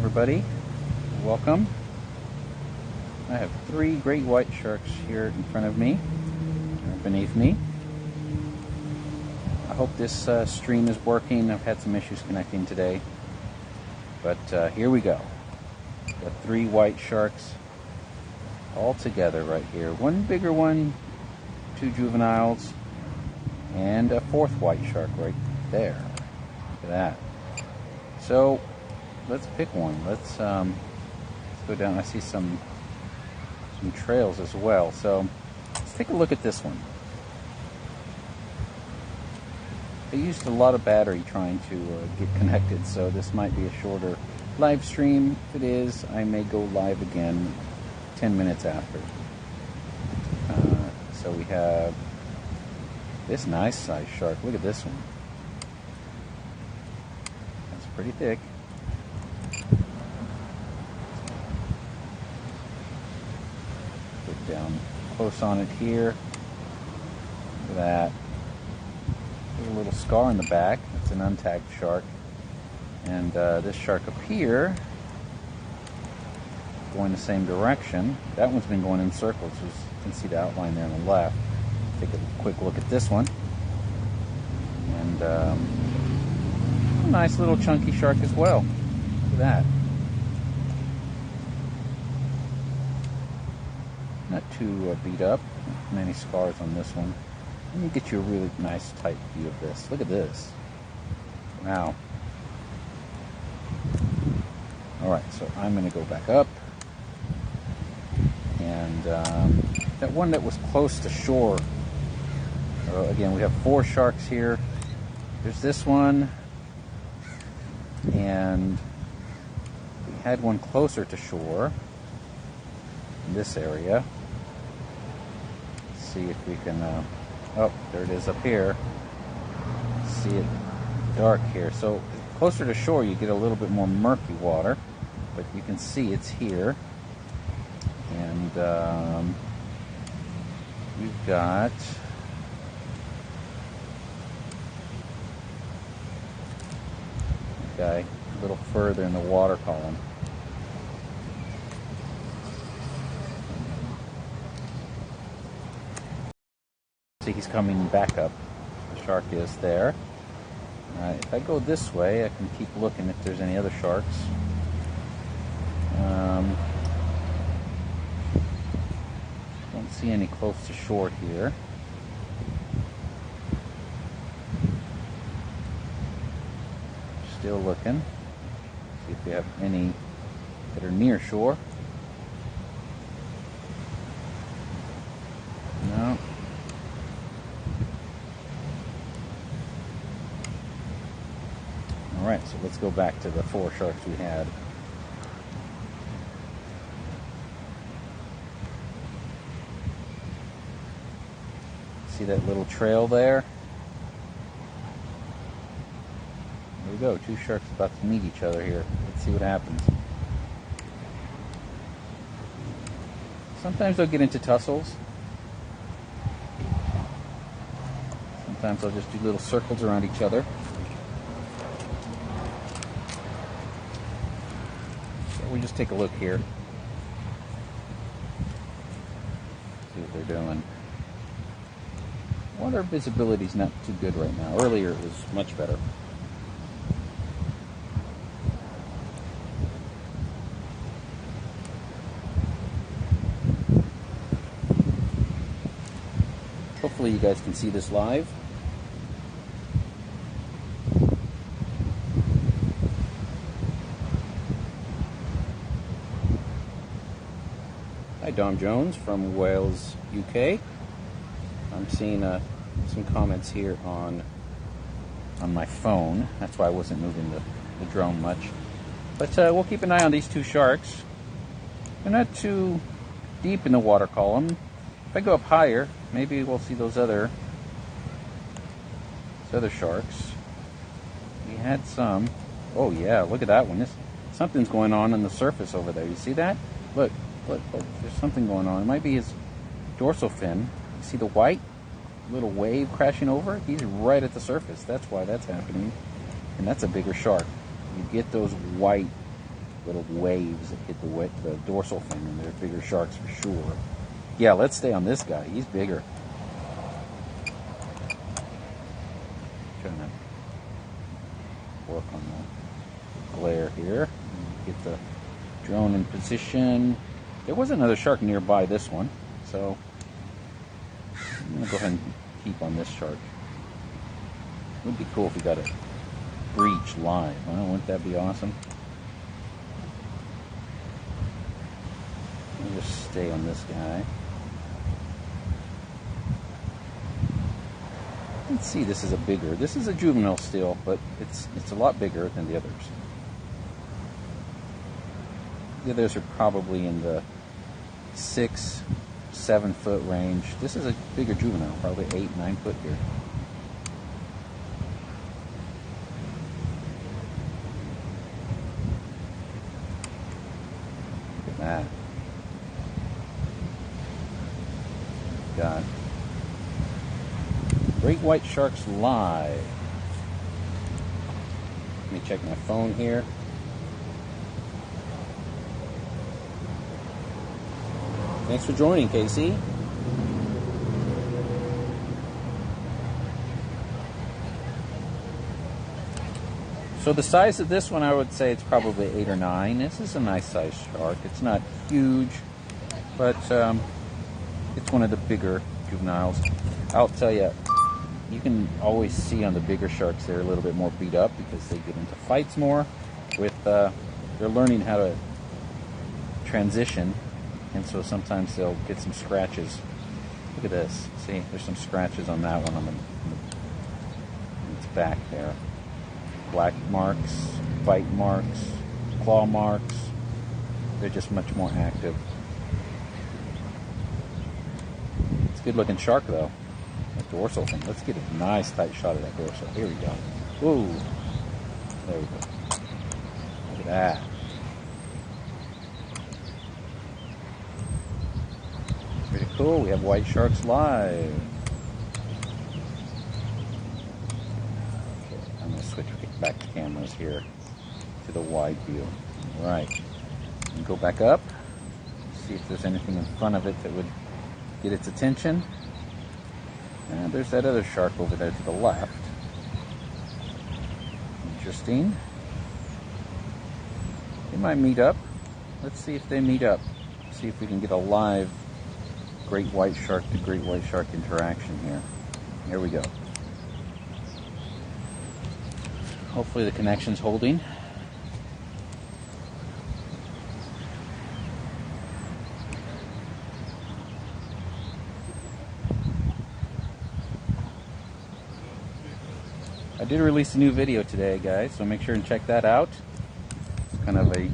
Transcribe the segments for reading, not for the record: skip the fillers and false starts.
everybody, welcome. I have 3 great white sharks here in front of me, or beneath me. I hope this stream is working. I've had some issues connecting today, but here we go. Got 3 white sharks all together right here. One bigger one, 2 juveniles, and a 4th white shark right there. Look at that. So let's pick one. Let's go down. I see some trails as well. So let's take a look at this one. I used a lot of battery trying to get connected, so this might be a shorter live stream. If it is, I may go live again 10 minutes after. So we have this nice size shark. Look at this one. That's pretty thick. Get down close on it here. Look at that. There's a little scar in the back. It's an untagged shark. And this shark up here, going the same direction. That one's been going in circles. You can see the outline there on the left. Take a quick look at this one. And a nice little chunky shark as well. Look at that. Not too beat up. Not many scars on this one. Let me get you a really nice tight view of this. Look at this. Wow. Alright, so I'm going to go back up. And that one that was close to shore. Again, we have 4 sharks here. There's this one. And we had one closer to shore in this area. Let's see if we can... oh, there it is up here. See it dark here. So closer to shore, you get a little bit more murky water. But you can see it's here. And we've got a guy a little further in the water column. See, he's coming back up. The shark is there. If I go this way, I can keep looking if there's any other sharks. Don't see any close to shore here. Still looking. See if we have any that are near shore. No. Alright, so let's go back to the 4 sharks we had. See that little trail there? There we go, 2 sharks about to meet each other here. Let's see what happens. Sometimes they'll get into tussles. Sometimes they'll just do little circles around each other. So we'll just take a look here. See what they're doing. Water visibility is not too good right now. Earlier it was much better. Hopefully you guys can see this live. Hi, Dom Jones from Wales, UK. I'm seeing some comments here on my phone. That's why I wasn't moving the drone much. But we'll keep an eye on these 2 sharks. They're not too deep in the water column. If I go up higher, maybe we'll see those other sharks. We had some. Oh yeah, look at that one. Something's going on the surface over there. You see that? Look. There's something going on. It might be his dorsal fin. You see the white little wave crashing over? He's right at the surface. That's why that's happening. And that's a bigger shark. You get those white little waves that hit the dorsal fin, and they're bigger sharks for sure. Yeah, let's stay on this guy. He's bigger. Trying to work on the glare here. Get the drone in position. There was another shark nearby this one, so I'm going to go ahead and keep on this shark. It would be cool if we got a breach live, huh? Wouldn't that be awesome? We'll just stay on this guy. Let's see, this is a juvenile still, but it's a lot bigger than the others. The others are probably in the 6-7 foot range. This is a bigger juvenile, probably 8-9 foot here. Look at that. Got great white sharks live. Let me check my phone here. Thanks for joining, Casey. So the size of this one, I would say it's probably 8 or 9. This is a nice sized shark. It's not huge, but it's one of the bigger juveniles. I'll tell you, you can always see on the bigger sharks they're a little bit more beat up because they get into fights more. They're learning how to transition, and so sometimes they'll get some scratches. Look at this. See, there's some scratches on that one on its back there. Black marks, bite marks, claw marks. They're just much more active. It's a good looking shark though. That dorsal thing. Let's get a nice tight shot of that dorsal. Here we go. Whoa. There we go. Look at that. Pretty cool. We have white sharks live. Okay, I'm going to switch back to cameras here to the wide view. All right. And go back up. See if there's anything in front of it that would get its attention. And there's that other shark over there to the left. Interesting. They might meet up. Let's see if they meet up. See if we can get a live great white shark to great white shark interaction here. Here we go. Hopefully the connection's holding. I did release a new video today, guys, so make sure and check that out. It's kind of a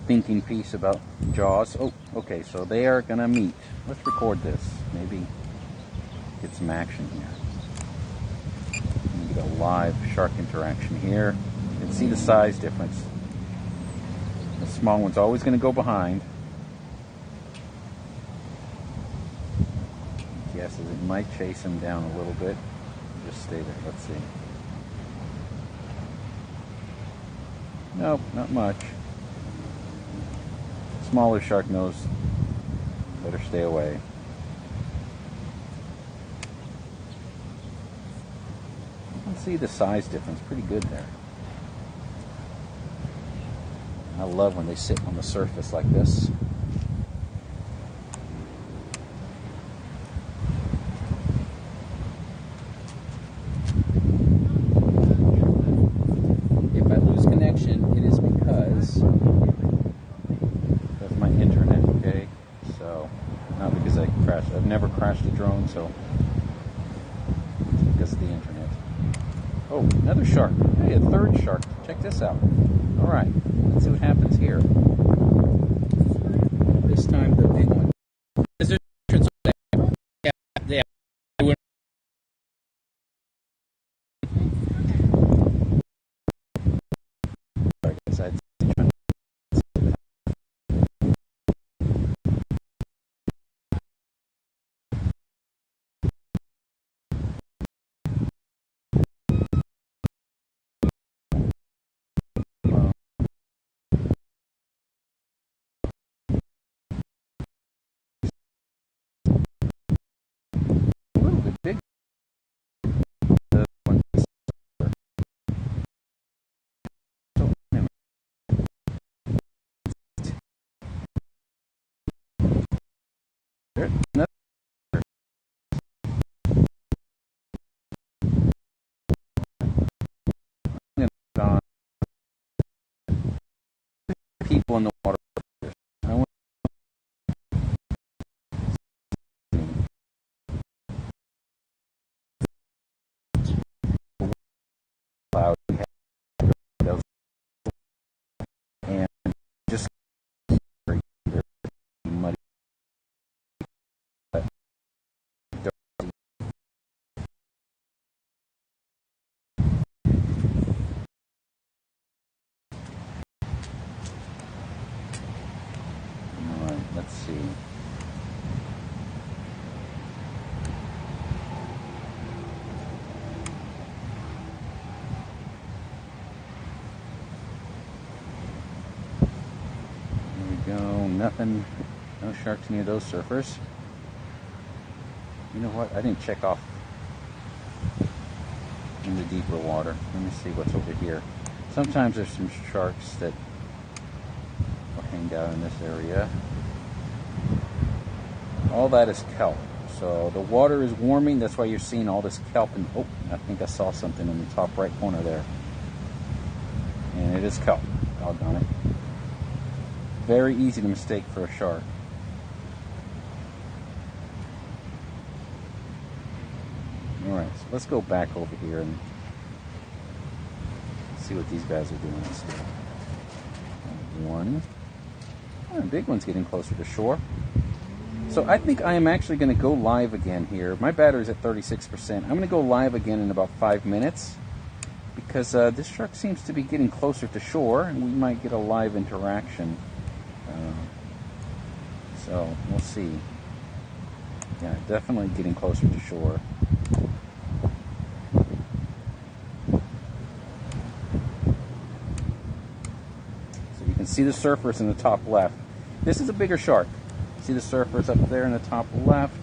thinking piece about jaws. Oh, okay, so they are gonna meet. Let's record this. Maybe get some action here. Get a live shark interaction here. You can see the size difference. The small one's always gonna go behind. Guesses it might chase him down a little bit. Just stay there. Let's see. Nope, not much. Smaller shark knows better stay away. You can see the size difference pretty good there. I love when they sit on the surface like this. I've never crashed a drone, so it's because of the internet. Oh, another shark. Hey, a third shark. Check this out. All right, let's see what happens here. This time the big one. Yeah. Sorry, guys. There's another. People in the water. I want cloud and just muddy. All right, let's see. Go, nothing, no sharks near those surfers. You know what? I didn't check off in the deeper water. Let me see what's over here. Sometimes there's some sharks that will hang out in this area. All that is kelp. So the water is warming. That's why you're seeing all this kelp. And oh, I think I saw something in the top right corner there. And it is kelp. Doggone it. Very easy to mistake for a shark. Alright, so let's go back over here and see what these guys are doing still. One. Oh, a big one's getting closer to shore. So I think I am actually going to go live again here. My battery's at 36%. I'm going to go live again in about 5 minutes because this shark seems to be getting closer to shore and we might get a live interaction. So we'll see. Yeah, definitely getting closer to shore. So you can see the surfers in the top left. This is a bigger shark. See the surfers up there in the top left?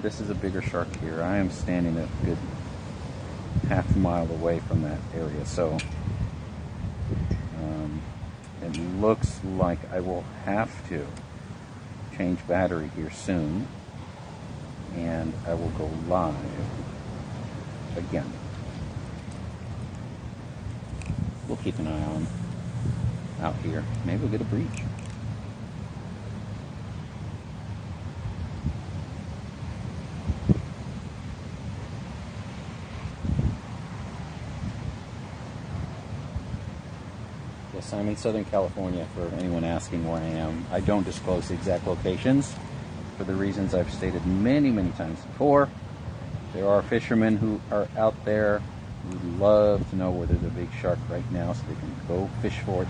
This is a bigger shark here. I am standing a good half mile away from that area. So it looks like I will have to change battery here soon, and I will go live again. We'll keep an eye on out here. Maybe we'll get a breach. Yes, I'm in Southern California, for anyone asking where I am. I don't disclose the exact locations for the reasons I've stated many, many times before. There are fishermen who are out there who would love to know where there's a big shark right now so they can go fish for it.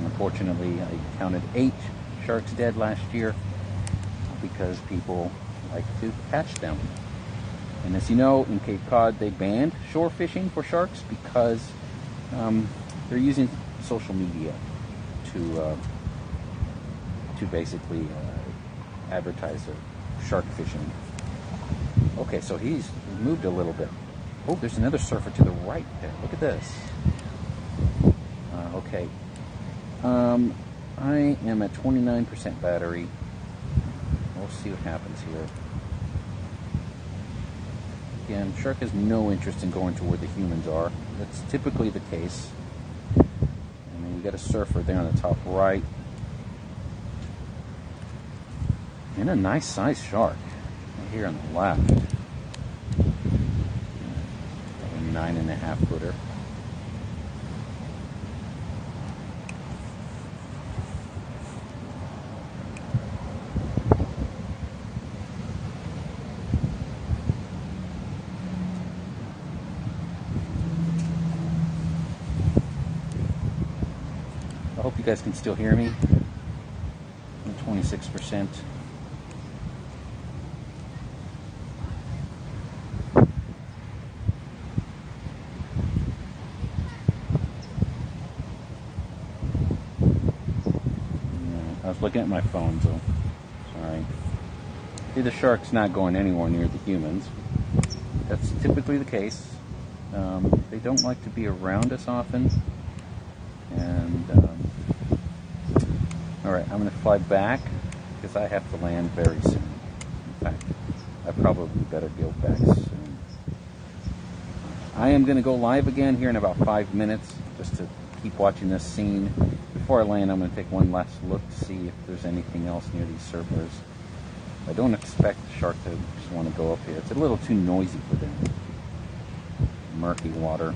Unfortunately, I counted 8 sharks dead last year because people like to catch them. And as you know, in Cape Cod, they banned shore fishing for sharks because they're using social media to basically advertise their shark fishing. Okay, so he's moved a little bit. Oh, there's another surfer to the right there. Look at this. Okay. I am at 29% battery. We'll see what happens here. Again, shark has no interest in going to where the humans are. That's typically the case. And then you got a surfer there on the top right. And a nice sized shark right here on the left. A 9.5 footer. I hope you guys can still hear me. I'm 26%. I was looking at my phone, so sorry. See, the shark's not going anywhere near the humans. That's typically the case. They don't like to be around us often. And all right, I'm going to fly back because I have to land very soon. In fact, I probably better go back soon. I am going to go live again here in about 5 minutes just to keep watching this scene. Before I land, I'm going to take one last look to see if there's anything else near these surfers. I don't expect the shark to just want to go up here. It's a little too noisy for them. Murky water.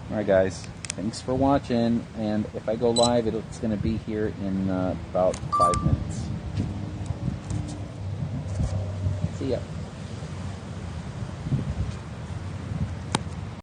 Alright guys, thanks for watching, and if I go live, it's going to be here in about 5 minutes. See ya.